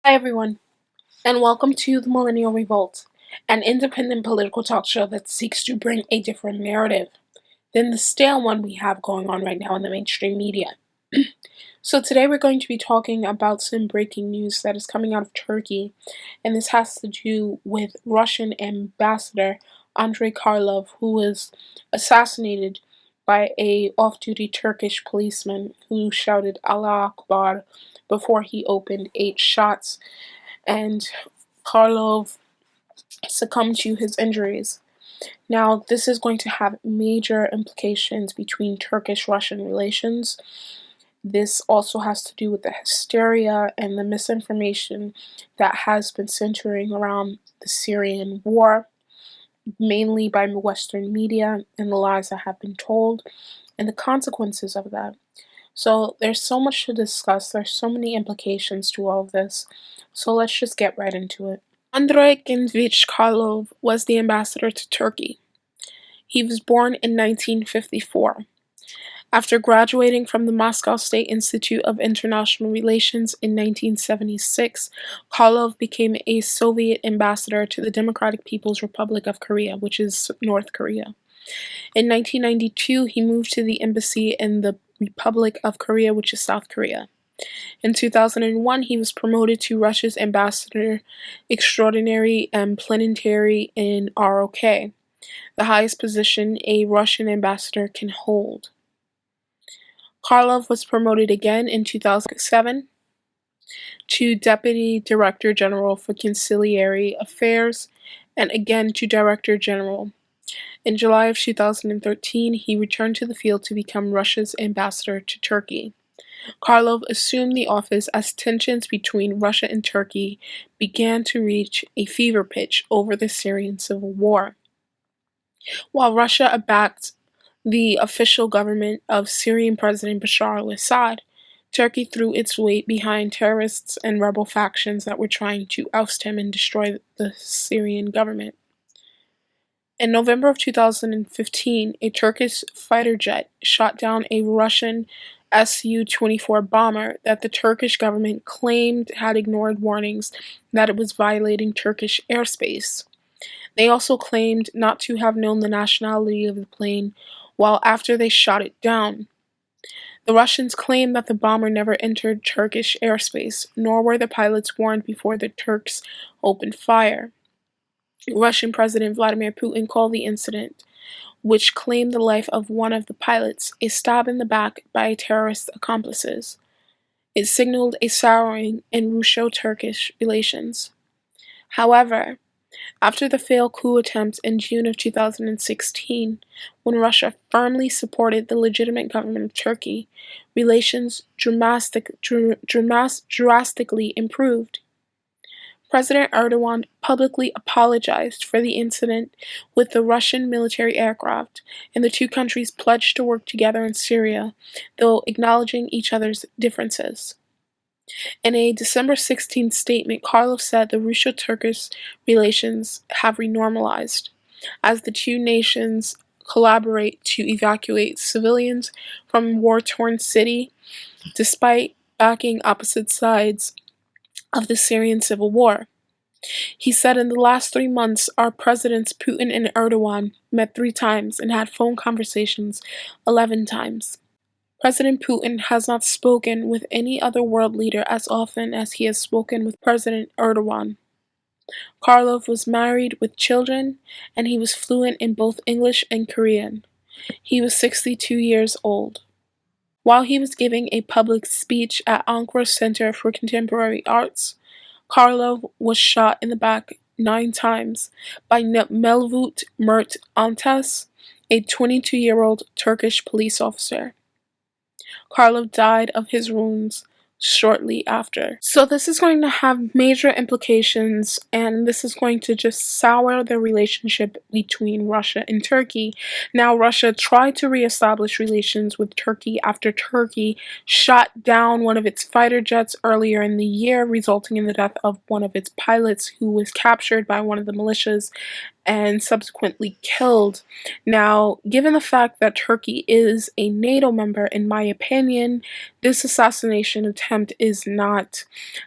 Hi everyone, and welcome to the Millennial Revolt, an independent political talk show that seeks to bring a different narrative than the stale one we have going on right now in the mainstream media. So today we're going to be talking about some breaking news that is coming out of Turkey, and this has to do with Russian Ambassador Andrei Karlov, who was assassinated by a off-duty Turkish policeman who shouted Allah Akbar before he opened 8 shots, and Karlov succumbed to his injuries. Now, this is going to have major implications between Turkish-Russian relations. This also has to do with the hysteria and the misinformation that has been centering around the Syrian war, mainly by Western media, and the lies that have been told, and the consequences of that. So there's so much to discuss, there's so many implications to all of this, so let's just get right into it. Andrei Genvich Karlov was the ambassador to Turkey. He was born in 1954. After graduating from the Moscow State Institute of International Relations in 1976, Karlov became a Soviet ambassador to the Democratic People's Republic of Korea, which is North Korea. In 1992, he moved to the embassy in the Republic of Korea, which is South Korea. In 2001, he was promoted to Russia's ambassador extraordinary and plenary in ROK, the highest position a Russian ambassador can hold. Karlov was promoted again in 2007 to Deputy Director General for Conciliary Affairs and again to Director General. In July of 2013, he returned to the field to become Russia's ambassador to Turkey. Karlov assumed the office as tensions between Russia and Turkey began to reach a fever pitch over the Syrian civil war. While Russia backed the official government of Syrian President Bashar al-Assad, Turkey threw its weight behind terrorists and rebel factions that were trying to oust him and destroy the Syrian government. In November of 2015, a Turkish fighter jet shot down a Russian Su-24 bomber that the Turkish government claimed had ignored warnings that it was violating Turkish airspace. They also claimed not to have known the nationality of the plane while after they shot it down. The Russians claimed that the bomber never entered Turkish airspace, nor were the pilots warned before the Turks opened fire. Russian President Vladimir Putin called the incident, which claimed the life of one of the pilots, a stab in the back by terrorist accomplices. It signaled a souring in Russo-Turkish relations. However, after the failed coup attempt in June of 2016, when Russia firmly supported the legitimate government of Turkey, relations drastically improved. President Erdogan publicly apologized for the incident with the Russian military aircraft, and the two countries pledged to work together in Syria, though acknowledging each other's differences. In a December 16th statement, Karlov said the Russo-Turkish relations have renormalized, as the two nations collaborate to evacuate civilians from a war-torn city, despite backing opposite sides of the Syrian civil war. He said in the last 3 months, our presidents Putin and Erdogan met 3 times and had phone conversations 11 times. President Putin has not spoken with any other world leader as often as he has spoken with President Erdogan. Karlov was married with children, and he was fluent in both English and Korean. He was 62 years old. While he was giving a public speech at Ankara Center for Contemporary Arts, Karlov was shot in the back 9 times by Mevlut Mert Antas, a 22-year-old Turkish police officer. Karlov died of his wounds shortly after. So this is going to have major implications, and this is going to just sour the relationship between Russia and Turkey. Now, Russia tried to reestablish relations with Turkey after Turkey shot down one of its fighter jets earlier in the year, resulting in the death of one of its pilots who was captured by one of the militias and subsequently killed. Now, given the fact that Turkey is a NATO member, in my opinion, this assassination attempt attempt is not,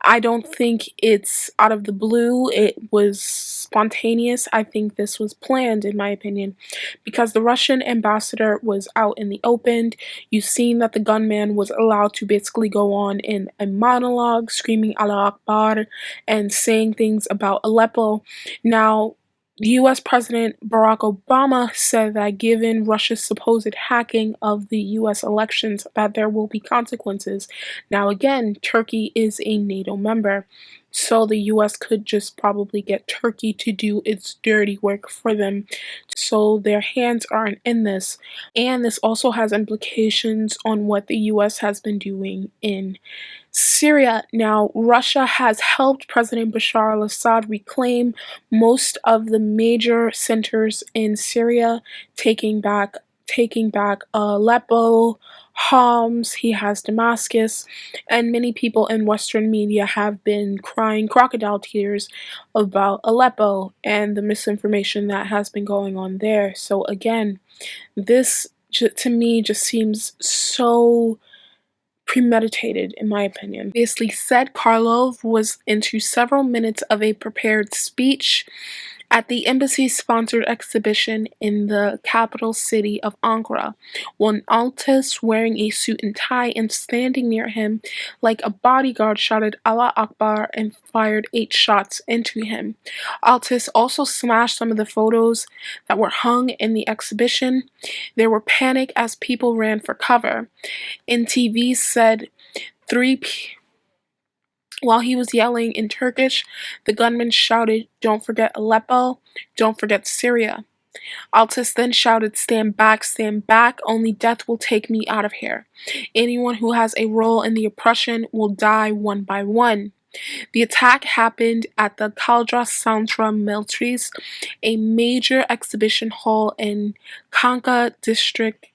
I don't think it's out of the blue. It was spontaneous. I think this was planned, in my opinion, because the Russian ambassador was out in the open. You've seen that the gunman was allowed to basically go on in a monologue, screaming Allah Akbar and saying things about Aleppo. Now, US President Barack Obama said that given Russia's supposed hacking of the US elections, that there will be consequences. Now again, Turkey is a NATO member, so the US could just probably get Turkey to do its dirty work for them, so their hands aren't in this. And this also has implications on what the US has been doing in Syria. Now, Russia has helped President Bashar al-Assad reclaim most of the major centers in Syria, taking back Aleppo, Homs, he has Damascus, and many people in Western media have been crying crocodile tears about Aleppo and the misinformation that has been going on there. So again, this to me just seems so premeditated, in my opinion. Obviously, said Karlov was into several minutes of a prepared speech at the embassy-sponsored exhibition in the capital city of Ankara, when Altis, wearing a suit and tie and standing near him like a bodyguard, shouted Allah Akbar and fired 8 shots into him. Altis also smashed some of the photos that were hung in the exhibition. There were panic as people ran for cover. NTV said while he was yelling in Turkish, the gunman shouted, "Don't forget Aleppo, don't forget Syria." Altis then shouted, stand back, only death will take me out of here. Anyone who has a role in the oppression will die one by one." The attack happened at the Kaldras Santra Miltris, a major exhibition hall in Kanka district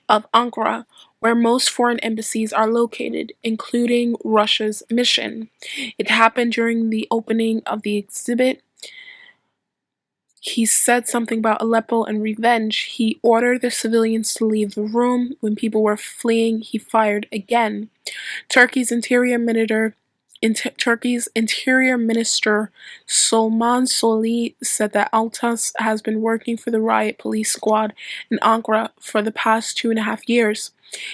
of Ankara, where most foreign embassies are located, including Russia's mission. It happened during the opening of the exhibit. He said something about Aleppo and revenge. He ordered the civilians to leave the room. When people were fleeing, he fired again. Turkey's Interior Minister Solman Soli said that Altas has been working for the riot police squad in Ankara for the past 2.5 years.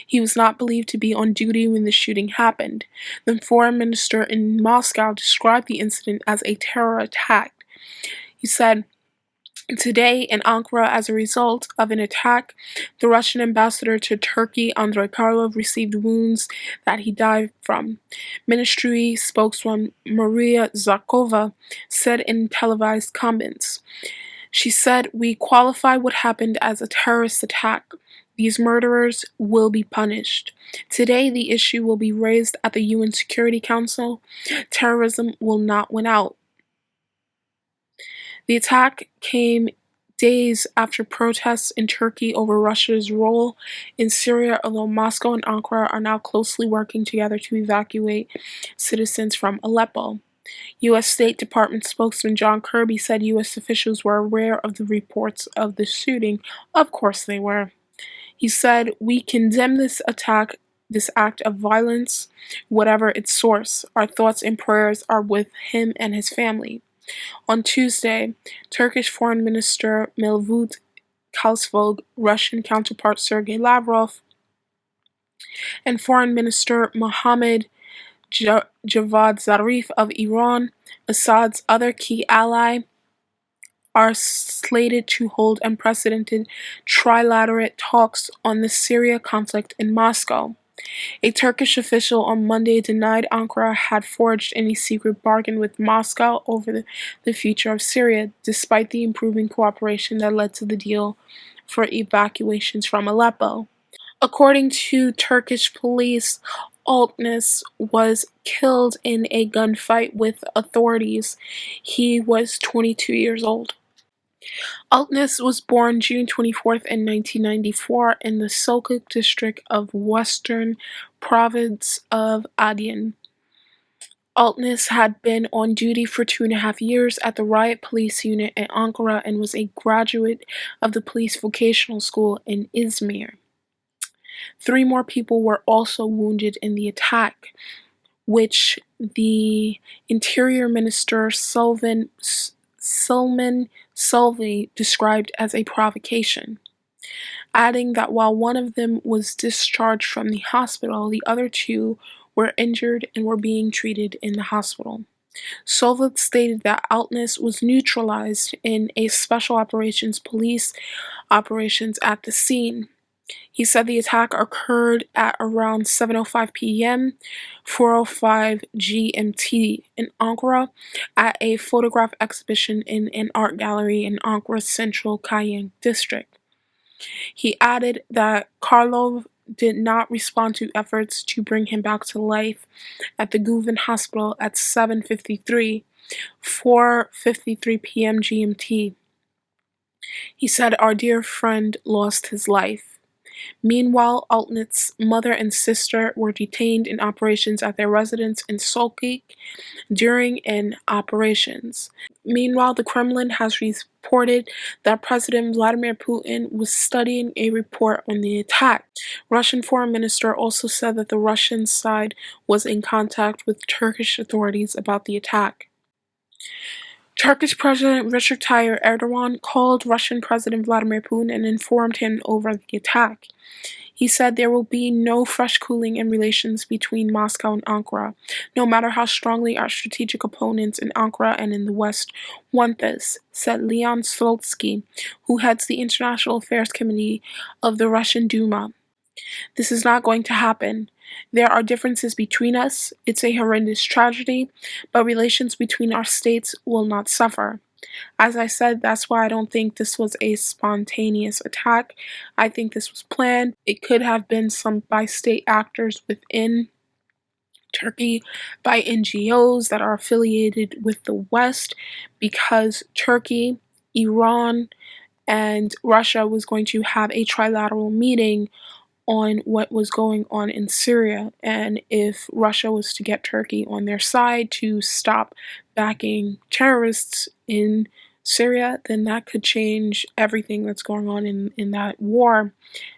He was not believed to be on duty when the shooting happened. The foreign minister in Moscow described the incident as a terror attack. He said, "Today in Ankara, as a result of an attack, the Russian ambassador to Turkey, Andrei Karlov, received wounds that he died from." Ministry spokeswoman Maria Zakova said in televised comments. She said, "We qualify what happened as a terrorist attack. These murderers will be punished. Today the issue will be raised at the UN Security Council. Terrorism will not win out." The attack came days after protests in Turkey over Russia's role in Syria, although Moscow and Ankara are now closely working together to evacuate citizens from Aleppo. U.S. State Department spokesman John Kirby said U.S. officials were aware of the reports of the shooting. Of course they were. He said, "We condemn this attack, this act of violence, whatever its source. Our thoughts and prayers are with him and his family." On Tuesday, Turkish Foreign Minister Mevlut Cavusoglu, Russian counterpart Sergei Lavrov, and Foreign Minister Mohammad Javad Zarif of Iran, Assad's other key ally, are slated to hold unprecedented trilateral talks on the Syria conflict in Moscow. A Turkish official on Monday denied Ankara had forged any secret bargain with Moscow over the future of Syria, despite the improving cooperation that led to the deal for evacuations from Aleppo. According to Turkish police, Altnis was killed in a gunfight with authorities. He was 22 years old. Altnis was born June 24th in 1994 in the Sokuk district of Western province of Aydın. Altnis had been on duty for 2.5 years at the riot police unit in Ankara and was a graduate of the police vocational school in Izmir. 3 more people were also wounded in the attack. which the Interior Minister Salman Salvi described as a provocation, adding that while one of them was discharged from the hospital, the other two were injured and were being treated in the hospital. Soviet stated that Altness was neutralized in a special operations police operations at the scene. He said the attack occurred at around 7:05 p.m., 4:05 GMT in Ankara at a photograph exhibition in an art gallery in Ankara's central Kayang district. He added that Karlov did not respond to efforts to bring him back to life at the Guven Hospital at 7:53, 4:53 p.m. GMT. He said, "Our dear friend lost his life." Meanwhile, Altnit's mother and sister were detained in operations at their residence in Solkik during an operations. Meanwhile, the Kremlin has reported that President Vladimir Putin was studying a report on the attack. Russian Foreign Minister also said that the Russian side was in contact with Turkish authorities about the attack. Turkish President Recep Tayyip Erdogan called Russian President Vladimir Putin and informed him over the attack. He said there will be no fresh cooling in relations between Moscow and Ankara, no matter how strongly our strategic opponents in Ankara and in the West want this, said Leon Slutsky, who heads the International Affairs Committee of the Russian Duma. This is not going to happen. There are differences between us. It's a horrendous tragedy, but relations between our states will not suffer. As I said, that's why I don't think this was a spontaneous attack. I think this was planned. It could have been some by state actors within Turkey, by NGOs that are affiliated with the West, because Turkey, Iran, and Russia was going to have a trilateral meeting on what was going on in Syria, and if Russia was to get Turkey on their side to stop backing terrorists in Syria, then that could change everything that's going on in that war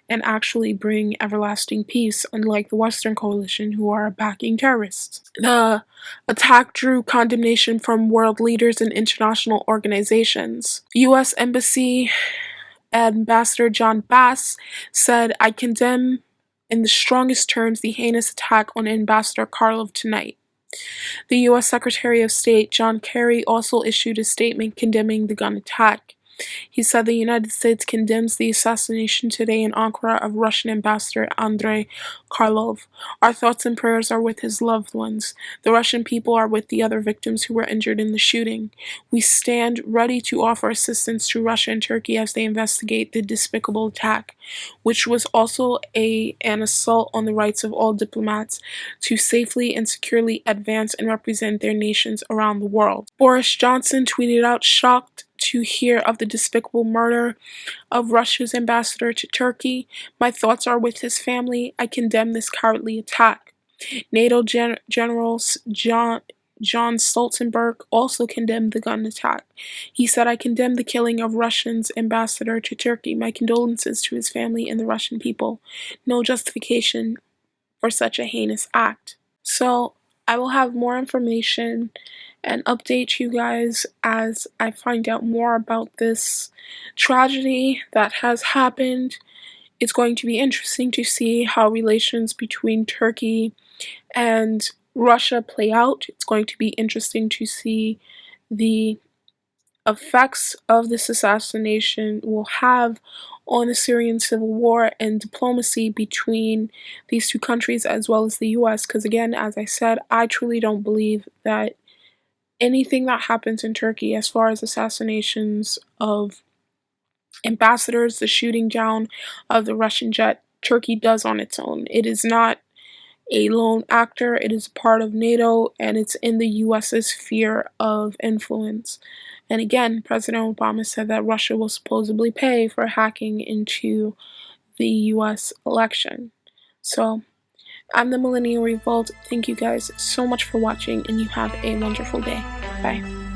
and actually bring everlasting peace, unlike the Western coalition who are backing terrorists. The attack drew condemnation from world leaders and international organizations. U.S. Embassy Ambassador John Bass said, "I condemn in the strongest terms the heinous attack on Ambassador Karlov tonight." The U.S. Secretary of State John Kerry also issued a statement condemning the gun attack. He said the United States condemns the assassination today in Ankara of Russian Ambassador Andrei Karlov. Our thoughts and prayers are with his loved ones. The Russian people are with the other victims who were injured in the shooting. We stand ready to offer assistance to Russia and Turkey as they investigate the despicable attack, which was also an assault on the rights of all diplomats to safely and securely advance and represent their nations around the world. Boris Johnson tweeted out, "Shocked to hear of the despicable murder of Russia's ambassador to Turkey. My thoughts are with his family. I condemn this cowardly attack." NATO General John Stoltenberg also condemned the gun attack. He said, "I condemn the killing of Russia's ambassador to Turkey. My condolences to his family and the Russian people. No justification for such a heinous act." So I will have more information and update you guys as I find out more about this tragedy that has happened. It's going to be interesting to see how relations between Turkey and Russia play out. It's going to be interesting to see the effects of this assassination will have on the Syrian civil war and diplomacy between these two countries as well as the US, because again, as I said, I truly don't believe that anything that happens in Turkey as far as assassinations of ambassadors, the shooting down of the Russian jet, Turkey does on its own. It is not a lone actor, it is part of NATO, and it's in the US's sphere of influence. And again, President Obama said that Russia will supposedly pay for hacking into the US election. So, I'm the Millennial Revolt. Thank you guys so much for watching, and you have a wonderful day. Bye.